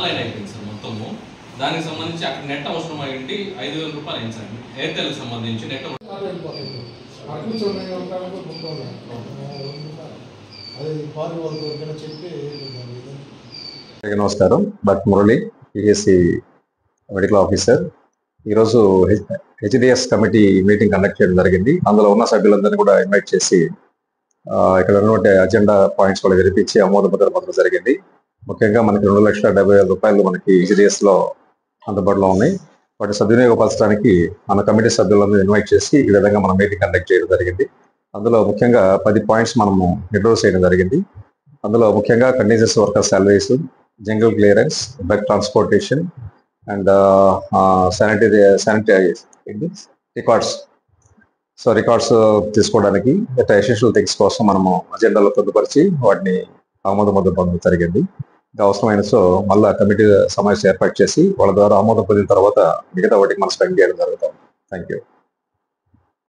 Online అయిపోయింది sir మొత్తము. దానికి సంబంధించి అక్కడ నెట్ అవసరం అయ్యింది 5,000 రూపాయలు అయింది సార్. ఎయిర్టెల్కి సంబంధించి నెట్ నమస్కారం. Doctor Murali, PSC medical officer. ఈరోజు హెచ్డిఎస్ కమిటీ మీటింగ్ కండక్ట్ చేయడం జరిగింది. అందులో ఉన్న సభ్యులందరినీ కూడా ఇన్వైట్ చేసి ఇక్కడ ఉన్నటువంటి అజెండా పాయింట్స్ కూడా వినిపించి ఆమోద ముద్ర పొందడం జరిగింది. ముఖ్యంగా మనకి 2,70,000 రూపాయలు మనకి హెచ్డిఎస్ లో అందుబాటులో ఉన్నాయి. వాటి సద్వినియోగపరచడానికి మన కమిటీ సభ్యులందరూ ఇన్వైట్ చేసి ఈ విధంగా మనం మీటింగ్ కండక్ట్ చేయడం జరిగింది. అందులో ముఖ్యంగా 10 పాయింట్స్ మనము ఇంట్రొడ్యూస్ చేయడం జరిగింది. అందులో ముఖ్యంగా continuous worker salaries, jungle clearance, drug transportation and sanitary records. So records తీసుకోవడానికి ఎసెన్షియల్ థింగ్స్ కోసం మనము అజెండాలో పొందుపరిచి వాటిని ఆమోద ముద్ర పొందడం జరిగింది. ఇంకా అవసరమైన సో మళ్ళీ కమిటీ సమావేశం ఏర్పాటు చేసి వాళ్ళ ద్వారా ఆమోదం పొందిన తర్వాత మిగతా వాటికి మనం స్పెండ్ చేయడం జరుగుతుంది. Thank you.